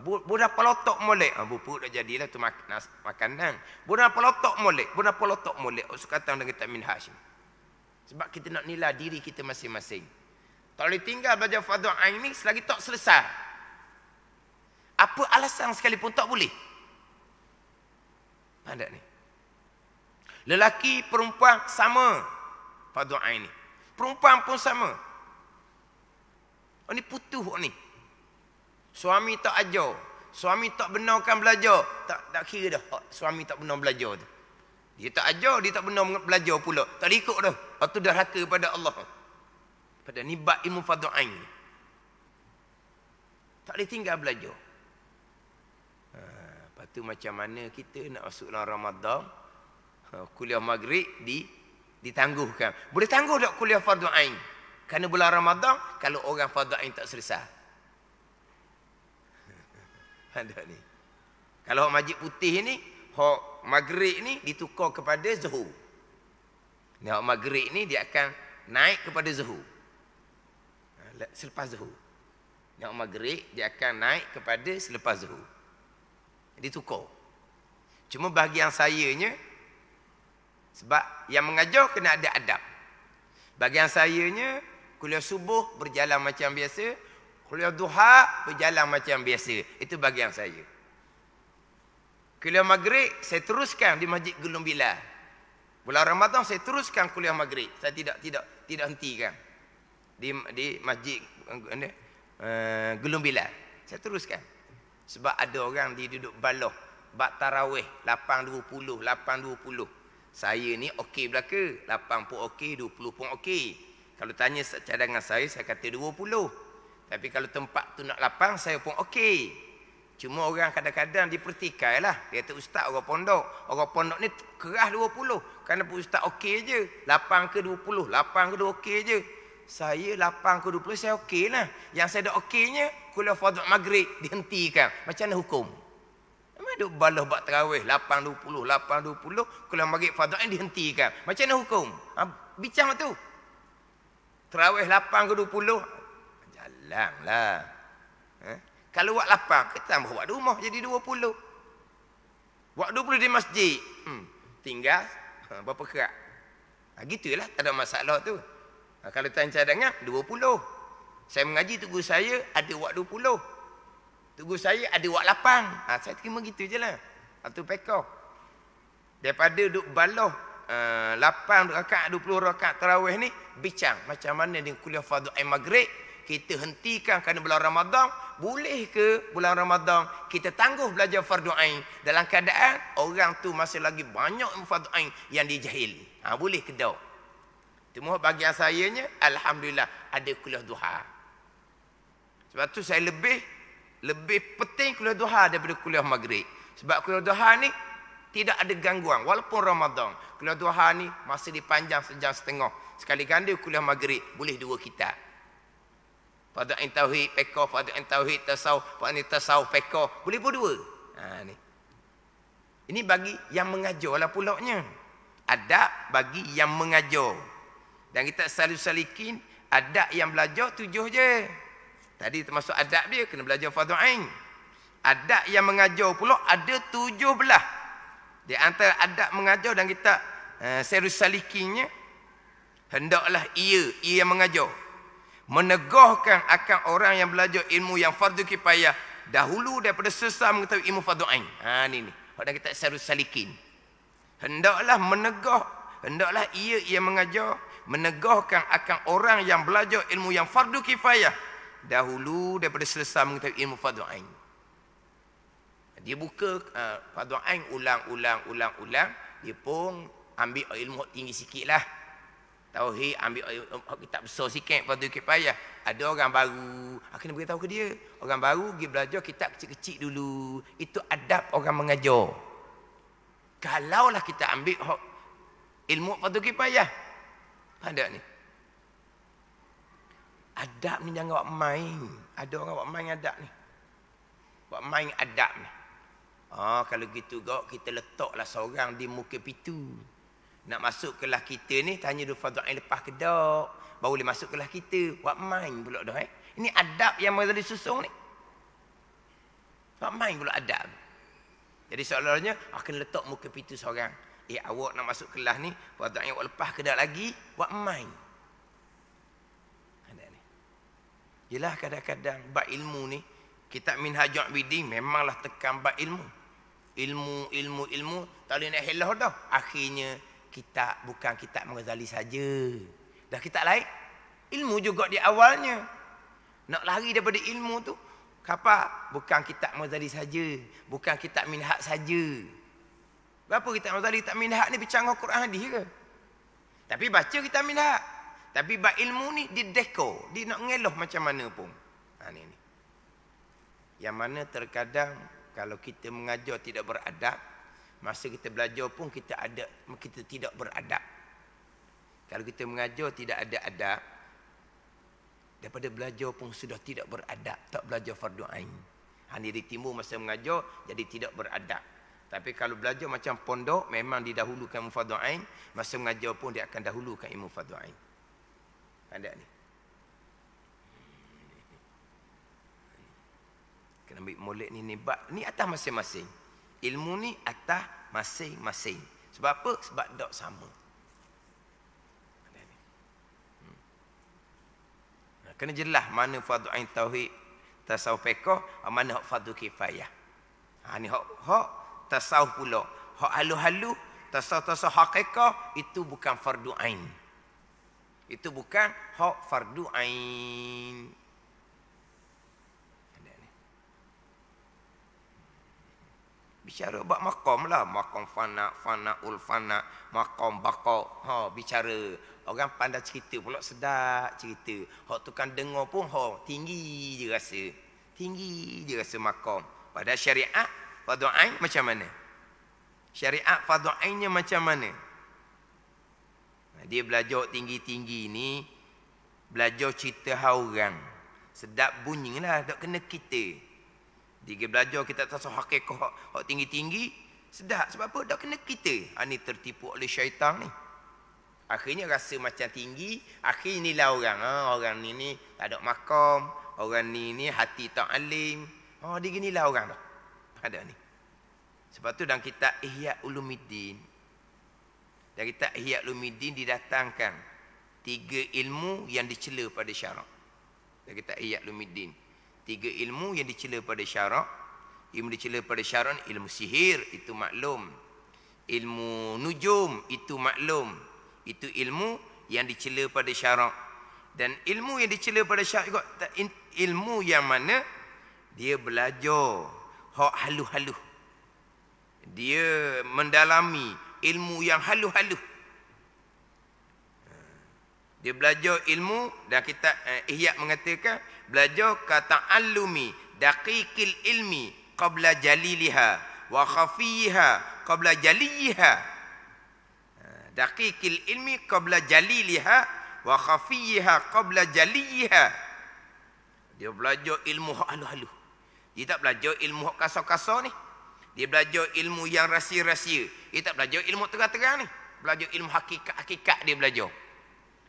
Budak pelotok molek. Bubuh perut dah jadilah tu makanan. Budak pelotok molek. Budak pelotok molek. Sukatan dah kita minhaj ni. Sebab kita nak nilai diri kita masing-masing. Tak boleh tinggal belajar fardu ain ni selagi tak selesai. Apa alasan sekalipun tak boleh. Ada ni. Lelaki perempuan sama fardu ain ni. Perempuan pun sama. Oh ni putus ni. Suami tak ajar, suami tak benarkan belajar, tak kira dah suami tak benar belajar tu. Dia tak ajar, dia tak benar belajar pula. Tak ikut dah. Lepas tu dah raka pada Allah. Pada nibat ilmu fardu ain. Tak boleh tinggal belajar. Lepas tu macam mana kita nak masuk dalam Ramadan, kuliah maghrib ditangguhkan. Boleh tangguh tak kuliah fardu ain? Kerana bulan Ramadan, kalau orang fardu ain tak selesai. Ada ni. Kalau hak Masjid Putih ni, hak maghrib ni ditukar kepada zuhur. Ni hak maghrib ni dia akan naik kepada zuhur. Selepas zuhur. Ni hak maghrib dia akan naik kepada selepas zuhur. Ditukar. Cuma bahagian sayanya, sebab yang mengajar kena ada adab. Bahagian sayanya, kuliah subuh berjalan macam biasa, kuliah duha berjalan macam biasa. Itu bahagian saya. Kuliah maghrib saya teruskan di Masjid Gelung Bilal. Bulan Ramadan saya teruskan kuliah maghrib. Saya tidak hentikan di Masjid Gelung Bilal. Saya teruskan. Sebab ada orang dia duduk baloh bab tarawih 8.20 8.20. Saya ni okey belaka, 8 pun okey, 20 pun okey. Kalau tanya cadangan saya kata 20. Tapi kalau tempat tu nak 8, saya pun okey. Cuma orang kadang-kadang dipertikai lah. Dia kata ustaz orang pondok. Orang pondok ni keras 20. Kerana pun ustaz okey je. 8 ke 20, 8 ke 2 okey je. Saya 8 ke 20 saya okey lah. Yang saya dah okeynya, kuliah fardu maghrib dihentikan. Macam mana hukum? Memang duk balah bab tarawih 8.20, 8.20, kuliah maghrib fardu ain dihentikan. Macam mana hukum? Bincang tu. Tarawih 8 ke 20, jalanlah. Kalau buat 8, kita tambah buat di rumah jadi 20. Buat 20 di masjid. Tinggal berapa kerat. Gitulah, tak ada masalah tu. Kalau tanya cadangan 20. Saya mengaji tugu saya ada buat 20. Tugu saya ada buat 8. Saya terima gitu je lah. Itu pekah. Daripada duk baloh 8 rakaat 20 rakaat tarawih ni, bincang macam mana dengan kuliah fardu ain maghrib kita hentikan kerana bulan Ramadan. Boleh ke bulan Ramadan kita tangguh belajar fardu ain dalam keadaan orang tu masih lagi banyak fardu ain yang dijahili? Boleh ke tak? Cuma bagian sayanya alhamdulillah ada kuliah duha. Sebab tu saya lebih penting kuliah duha daripada kuliah maghrib. Sebab kuliah duha ni tidak ada gangguan walaupun Ramadan. Kuliah duha ni masih dipanjang sejam setengah. Sekali ganda kuliah maghrib boleh 2 kitab. Fardu ain tauhid fiqh, fardu ain tauhid tasawuf, fardu ain tasawuf fiqh, boleh pun 2. Ni. Ini bagi yang mengajar lah pulaknya. Adab bagi yang mengajar. Dan kita salikin adab yang belajar 7 je. Tadi termasuk adab dia kena belajar fardu ain. Adab yang mengajar pula ada 17. Di antara adab mengajar dan kita salikinnya hendaklah ia yang mengajar menegahkan akan orang yang belajar ilmu yang fardu kifayah dahulu daripada sesam mengetahui ilmu fardu ain. Ni pada kita Sarus Salikin. Hendaklah ia yang mengajar menegahkan akan orang yang belajar ilmu yang fardu kifayah dahulu daripada selesai mengetahui ilmu fardu ain. Dia buka fardu ain ulang, dia pun ambil ilmu tinggi sikitlah. Tauhid ambil kitab besar sikit fardu kifayah. Ada orang baru, kena beritahu ke dia. Orang baru pergi belajar kitab kecil-kecil dulu. Itu adab orang mengajar. Kalaulah kita ambil ilmu fardu kifayah, ada ni. Adab ni jangan buat main. Ada orang buat main adab ni. Buat main adab ni. Kalau gitu kita letaklah seorang di muka pintu. Nak masuk kelas kita ni, tanya dulu fardu ain lepas ke tak? Baru boleh masuk kelas kita. Buat main pula dah. Ini adab yang Ghazali susung ni. Buat main pula adab. Jadi soalannya, akan letak muka pintu seorang. Awak nak masuk kelas ni, fardu ain awak lepas ke tak lagi? Buat main. Ada ni. Yelah kadang-kadang bab ilmu ni, kitab Minhajul Abidin memanglah tekan bab ilmu. Ilmu, tak boleh nak helah dah. Akhirnya, kitab bukan kitab Ghazali saja. Dah kitab lain. Ilmu juga di awalnya. Nak lari daripada ilmu tu, bukan kitab Ghazali saja. Bukan kitab Minhaj saja. Berapa kitab Ghazali, kitab Minhaj ni bicara Quran hadis ke? Tapi baca kitab Minhaj. Tapi bab ilmu ni dideko, dia nak ngeloh macam mana pun. Ni. Yang mana terkadang kalau kita mengajar tidak beradab, masa kita belajar pun kita tidak beradab. Kalau kita mengajar tidak ada adab, daripada belajar pun sudah tidak beradab, tak belajar fardu ain. Ini ditimbul masa mengajar jadi tidak beradab. Tapi kalau belajar macam pondok, memang didahulukan ilmu fardu ain, masa mengajar pun dia akan dahulukan ilmu fardu ain. Ada ni. Kena ambil molek ni atas masing-masing. Ilmu ni atas masing-masing. Sebab apa? Sebab tak sama. Kena jelas mana fardu ain tauhid, tasawuf fiqh, mana hak fardu kifayah. Ni hak tasawuf pula. Hak halu-halu, tasawuf haqiqah itu bukan fardu ain. Itu bukan hak fardu ain. Bicara bab maqam lah, maqam fanaul fana, maqam baqa. Bicara orang pandai cerita pula sedap cerita. Hak tu kan dengar pun tinggi je rasa. Tinggi je rasa maqam. Pada syariat fardu ain macam mana? Syariat fardu ainnya macam mana? Dia belajar tinggi-tinggi ni, belajar cerita orang. Sedap bunyilah, tak kena kita. Dia belajar kita tasawuf hakikat hak tinggi-tinggi, sedap. Sebab apa? Tak kena kita. Ini tertipu oleh syaitan ni. Akhirnya rasa macam tinggi, akhirnya nilai orang. Orang ni tak ada makam, orang ni hati tak alim. Dia nilai orang dah. Ada ni. Sebab tu dalam kitab Ihya Ulumuddin, dari kitab Ihya Ulumuddin didatangkan 3 ilmu yang dicela pada syarak. Dari kitab Ihya Ulumuddin, 3 ilmu yang dicela pada syarak. Ilmu dicela pada syarak, ilmu sihir itu maklum, ilmu nujum itu maklum, itu ilmu yang dicela pada syarak. Dan ilmu yang dicela pada syarak juga ilmu yang mana dia belajar hak halu-halu, dia mendalami ilmu yang halu-halu. Dia belajar ilmu, dan kita Ihya mengatakan belajar kata'allumi daqiqil ilmi qabla jaliliha wa khafiyiha qabla jaliyiha. Daqiqil ilmi qabla jaliliha wa khafiyiha qabla jaliyiha. Dia belajar ilmu hak halu-halu. Dia tak belajar ilmu hak kasar-kasar ni. Dia belajar ilmu yang rahsia-rahsia. Dia tak belajar ilmu terang-terang ni. Belajar ilmu hakikat-hakikat dia belajar.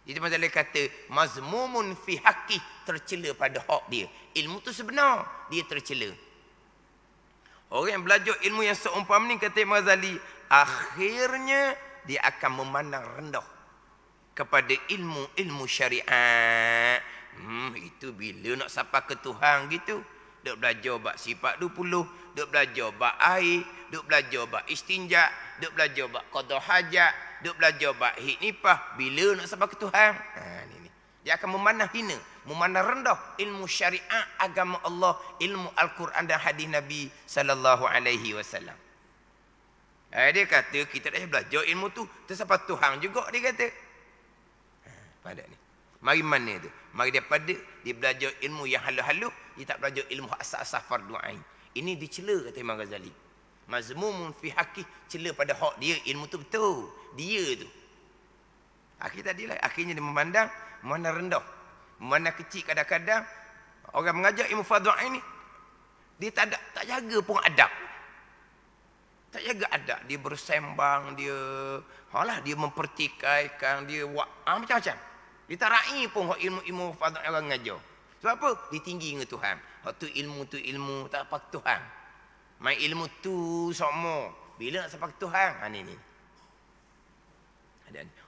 Jadi Mazali kata mazmumun fi haqqi, tercela pada hak dia. Ilmu tu sebenar, dia tercela. Orang yang belajar ilmu yang seumpama ni, kata Mazali, akhirnya dia akan memandang rendah. kepada ilmu syariat. Itu bila nak sampai ke Tuhan gitu. Duk belajar bab sifat 20, duk belajar bab air, duk belajar bab istinja, duk belajar bab qada hajat, duk belajar bab nifah. Bila nak sampai ke Tuhan? Ni. Dia akan memandang hina, memandang rendah ilmu syariat agama Allah, ilmu Al-Quran dan hadis Nabi sallallahu alaihi wasallam. Dia kata kita dah belajar ilmu tu tersampai Tuhan juga, dia kata. Pada ni. Mari mana tu? Mari daripada dia belajar ilmu yang halus-halus, dia tak belajar ilmu asas-asas fardu ain. Ini dicela kata Imam Ghazali. Mazmumun fi haqqi, cela pada hak dia, ilmu tu betul. Dia tu. Akhirnya dia memandang mana rendah, mana kecil. Kadang-kadang orang mengajar ilmu fardu ain ni dia tak jaga pun adab. Tak jaga adab, dia bersembang, dia dia mempertikaikan, dia buat macam-macam. Dia tak raih pun ilmu fardu ain orang mengajar. Sebab apa? Dia tinggi dengan Tuhan. Hak tu ilmu tak apa Tuhan. Main ilmu tu semua. Bila nak sampai ke Tuhan? Ni.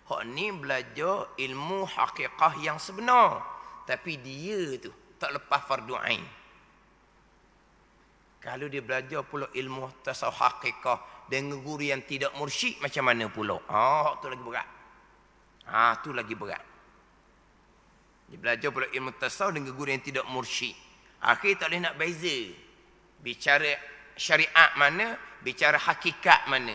Hak ni belajar ilmu hakikah yang sebenar. Tapi dia tu tak lepas fardu ain. Kalau dia belajar pula ilmu tasawuf hakikah dengan guru yang tidak mursyid, macam mana pula? Hak tu lagi berat. Tu lagi berat. Dia belajar pula ilmu tasawuf dengan guru yang tidak mursyid. Akhir tak boleh nak beza. Bicara syariat mana, bicara hakikat mana.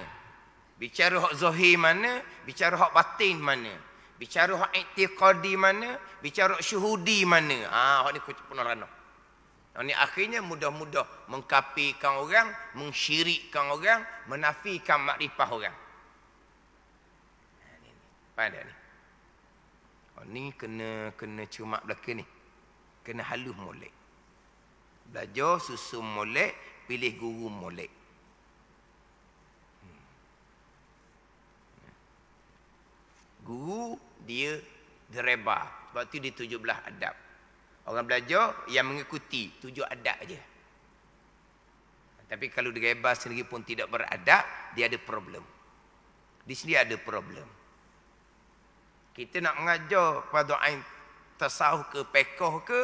Bicara hak zahir mana, bicara hak batin mana. Bicara hak i'tiqadi mana, bicara hak syuhudi mana. Hak ni kucuk penuh ranah. Ini akhirnya mudah-mudah mengkafirkan orang, mensyirikkan orang, menafikan makrifah orang. Pada ni. Ni kena cermat belakang ni. Kena halus molek. Belajar susun molek, pilih guru molek. Guru dia direba. Sebab tu dia 17 adab. Orang belajar yang mengikuti 7 adab aja. Tapi kalau direba sendiri pun tidak beradab, dia ada problem. Di sini ada problem. Kita nak mengajar fardu ain tasawuf ke fiqh ke,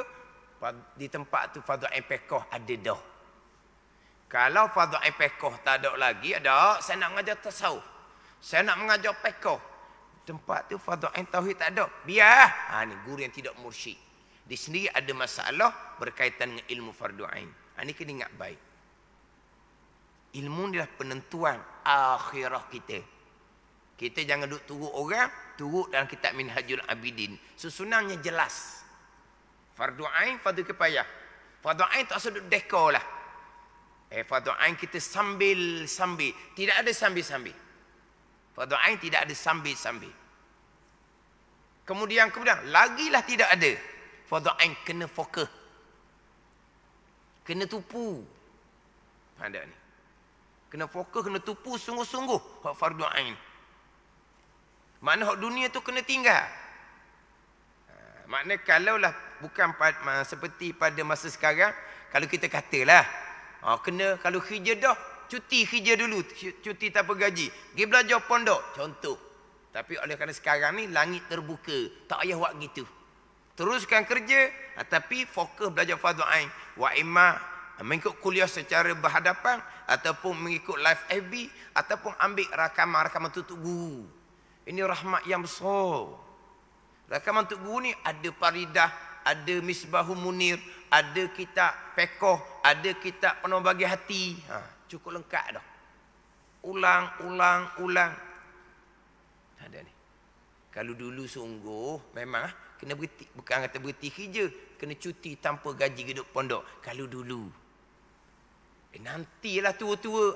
di tempat tu fardu ain fiqh ada dah. Kalau fardu ain fiqh tak ada lagi, ada saya nak mengajar tasawuf, saya nak mengajar fiqh, tempat tu fardu ain tauhid tak ada, biar. Ni guru yang tidak mursyid. Di sendiri ada masalah berkaitan dengan ilmu fardu ain. Ni kena ingat baik. Ilmu ni adalah penentuan akhirah kita. Kita jangan duduk turut orang, turut dalam kitab Minhajul Abidin. Susunannya jelas. Fardu ain, fardu kifayah. Fardu ain tak usah duduk dekor lah. Fardu ain kita sambil-sambil. Tidak ada sambil-sambil. Fardu ain tidak ada sambil-sambil. Kemudian lagilah tidak ada. Fardu ain kena fokus. Kena tupu. Ada ni. Kena fokus, kena tupu sungguh-sungguh fardu ain. Makna hak dunia tu kena tinggal. Makna kalaulah bukan seperti pada masa sekarang, kalau kita katalah kena, kalau kerja dah, cuti kerja dulu, cuti tanpa gaji, pergi belajar pondok contoh. Tapi oleh kerana sekarang ni langit terbuka, tak payah buat gitu. Teruskan kerja, tapi fokus belajar fardu ain. Wa imma mengikut kuliah secara berhadapan, ataupun mengikut live FB, ataupun ambil rakaman tutup guru. Ini rahmat yang besar. Rakaman untuk guru ni ada Faridah, ada Misbahul Munir, ada kitab fiqh, ada kitab penuh bagi hati. Cukup lengkap dah. Ulang. Ada ni. Kalau dulu sungguh memang kena berhenti, bukan kata berhenti kerja, kena cuti tanpa gaji hidup pondok. Kalau dulu. Nantilah tua-tua.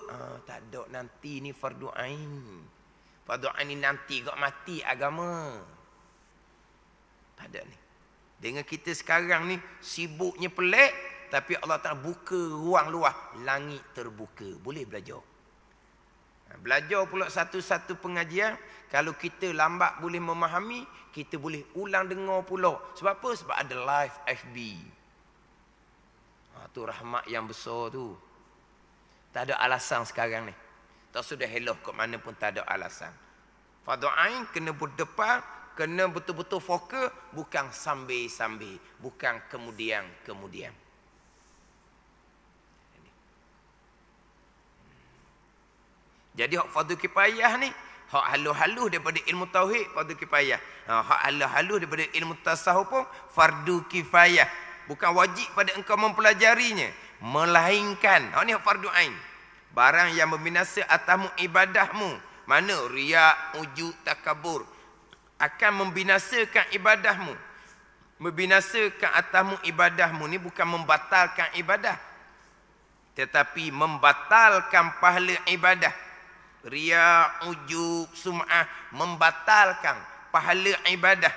Tak ada nanti ni fardu ain. Fardu ain ni nanti kau mati agama. Tak ada ni. Dengan kita sekarang ni sibuknya pelik, tapi Allah Ta'ala buka ruang luas, langit terbuka, boleh belajar. Belajar pula satu-satu pengajian, kalau kita lambat boleh memahami, kita boleh ulang dengar pula. Sebab apa? Sebab ada live FB. Tu rahmat yang besar tu. Tak ada alasan sekarang ni. Tak sudah hello kat mana pun tak ada alasan. Fardu ain kena berdepan, kena betul-betul fokus, bukan sambil-sambil, bukan kemudian-kemudian. Jadi hak fardu kifayah ni, hak halus-halus daripada ilmu tauhid fardu kifayah. Hak halus-halus daripada ilmu tasawuf pun fardu kifayah. Bukan wajib pada engkau mempelajarinya, melainkan hak ni hak fardu ain. Barang yang membinasa atasmu ibadahmu, mana riak, ujub, takabur, akan membinasakan ibadahmu. Membinasakan atasmu ibadahmu ni bukan membatalkan ibadah, tetapi membatalkan pahala ibadah. Riak, ujub, sum'ah membatalkan pahala ibadah.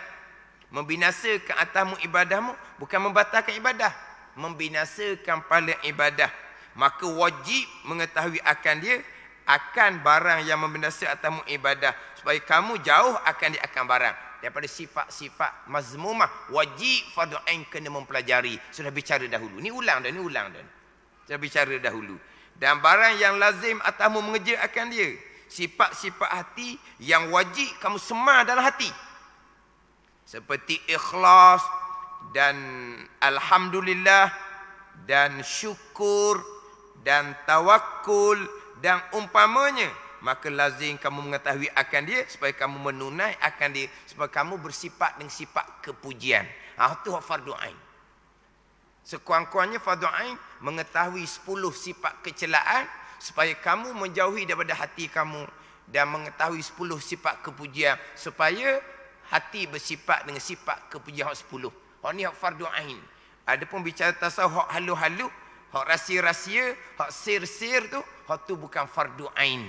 Membinasakan atasmu ibadahmu bukan membatalkan ibadah, membinasakan pahala ibadah. Maka wajib mengetahui akan dia, akan barang yang membinasa atasmu ibadah, supaya kamu jauh akan dia akan barang daripada sifat-sifat mazmumah. Wajib fardu ain kena mempelajari. Sudah bicara dahulu. Ni ulang dah. Sudah bicara dahulu. Dan barang yang lazim atasmu mengejar akan dia, sifat-sifat hati yang wajib kamu semar dalam hati, seperti ikhlas dan alhamdulillah dan syukur dan tawakul dan umpamanya. Maka lazim kamu mengetahui akan dia, supaya kamu menunai akan dia, supaya kamu bersifat dengan sifat kepujian. Itu fardu ain. Sekurang-kurangnya fardu ain mengetahui 10 sifat kecelaan, supaya kamu menjauhi daripada hati kamu, dan mengetahui 10 sifat kepujian, supaya hati bersifat dengan sifat kepujian 10. Hak ni hak fardu ain. Adapun bicara tasawuf, hak halu-halu, hak rahsia-rahsia, hak sir-sir tu, hak tu bukan fardu ain.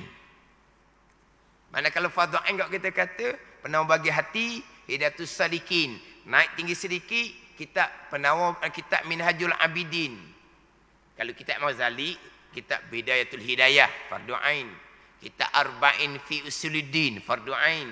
Mana kalau fardu ain kita kata penawar bagi hati, Hidayatus Salikin, naik tinggi sedikit, kitab penawar, kitab Minhajul Abidin. Kalau kitab Mazali, kitab Bidayatul Hidayah, fardu ain. Kitab Arba'in fi Usuluddin, fardu ain.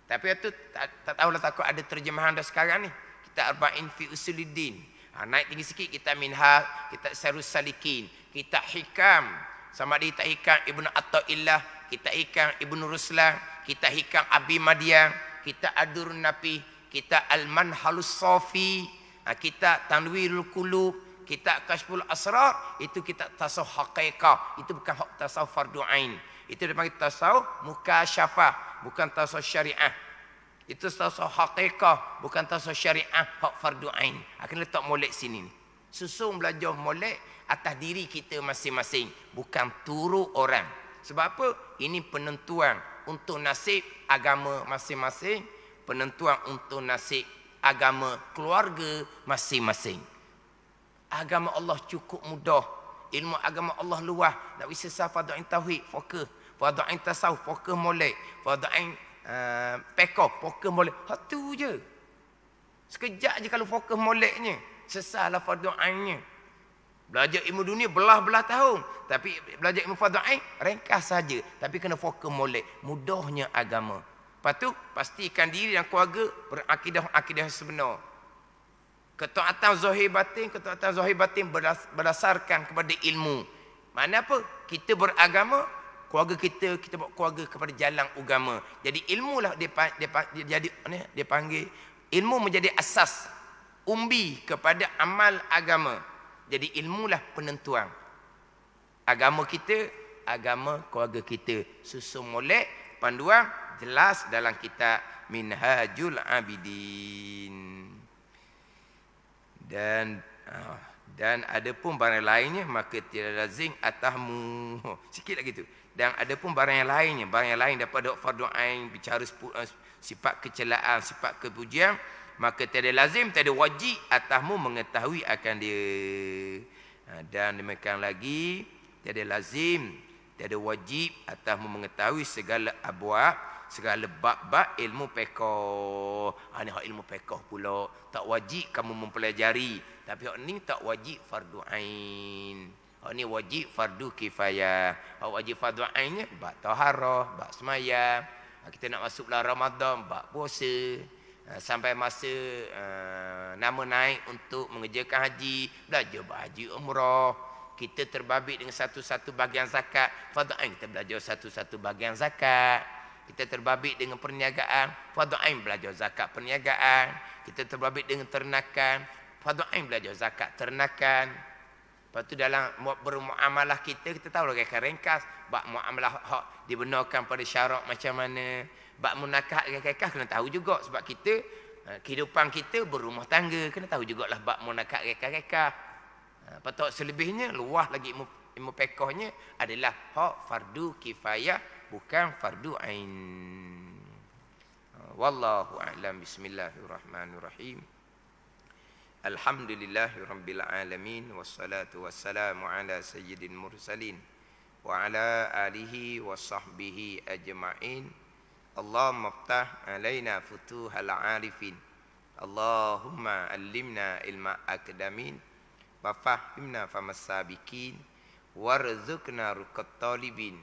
Tapi itu tak tahulah, takut ada terjemahan dah sekarang ni. Kitab Arba'in fi Usuluddin. Naik tinggi sikit, kitab Minhaj, kitab Syarhus Salikin, kitab Hikam, sama ada kitab Hikam Ibnu Atta'illah, kitab Hikam Ibnu Ruslan, kitab Hikam Abi Madian, kitab Adurun Nafi, kitab Al-Manhalus Safi, kitab Tanwirul Qulub, kitab Kashful Asrar. Itu kitab tasawuf haqiqah. Itu bukan hak tasawuf fardu ain. Itu dipanggil tasawuf mukasyafah, bukan tasawuf syariah. Itu tasawuf haqiqah, bukan tasawuf syariah, hak fardu ain. Akan letak molek sini ni. Susung belajar molek atas diri kita masing-masing, bukan turu orang. Sebab apa? Ini penentuan untuk nasib agama masing-masing, penentuan untuk nasib agama keluarga masing-masing. Agama Allah cukup mudah, ilmu agama Allah luas. Tak bisa sah fardu ain tauhid, fokus. Fardu ain tasawuf, fokus molek. Fardu ain pekoh, fokus molek. Hak tu je. Sekejap je kalau fokus moleknya, sesahlah fardu ainnya. Belajar ilmu dunia belah-belah tahun, tapi belajar ilmu fardu ain ringkas saja, tapi kena fokus molek. Mudahnya agama. Lepas tu pastikan diri dan keluarga berakidah sebenar. Ketaatan zahir batin berdasarkan kepada ilmu. Mana apa? Kita beragama, keluarga kita bawa keluarga kepada jalan agama. Jadi ilmulah dia panggil ilmu menjadi asas umbi kepada amal agama. Jadi ilmulah penentuan agama kita, agama keluarga kita. Susun molek panduan jelas dalam kitab Minhajul Abidin. Dan ada pun barang lainnya, maka tidak lazim atasmu. Sikit lagi tu. Dan ada pun barang yang lainnya, barang yang lain daripada fardu ain, bicara sifat kecelaan, sifat kepujian, maka tiada lazim, tiada wajib atasmu mengetahui akan dia. Dan demikian lagi, tiada lazim, tiada wajib atasmu mengetahui segala abwab, segala bab-bab ilmu fiqh. Ini hak ilmu fiqh pula. Tak wajib kamu mempelajari. Tapi hak ni tak wajib fardu ain. Hak ni wajib fardu kifayah. Hak wajib fardu ainnya bab taharah, bab sembahyang. Kita nak masuk bulan Ramadan, bab puasa. Sampai masa nama naik untuk mengerjakan haji, belajar bab haji umrah. Kita terbabit dengan satu-satu bahagian zakat, fardu ain kita belajar satu-satu bahagian zakat. kita terbabit dengan perniagaan, fardu ain belajar zakat perniagaan. Kita terbabit dengan ternakan, fardu ain belajar zakat ternakan. Lepas tu dalam bermuamalah kita tahu lagi akan ringkas. Bab muamalah hak dibenarkan pada syarat macam mana. Bab munakah kekah kena tahu juga. Sebab kita, kehidupan kita berumah tangga. Kena tahu jugalah bab munakah kekah. Lepas tu selebihnya, luah lagi ilmu fiqhnya adalah hak fardu kifayah, bukan fardu ain. Wallahu a'lam. Bismillahirrahmanirrahim. Alhamdulillahirabbil alamin wassalatu wassalamu ala sayyidil mursalin wa ala alihi washabbihi ajma'in. Allahumma iftah alaina futuhal arifin. Allahumma allimna ilma akdamin wa fahimna famas sabiqin warzuqna ruqat talibin.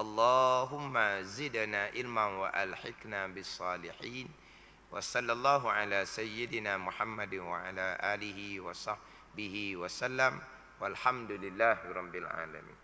Allahumma zidna ilman wa alhiqna bis salihin. Wa sallallahu ala sayyidina Muhammadin wa ala alihi wa sahbihi wa sallam. Walhamdulillahi rabbil alamin.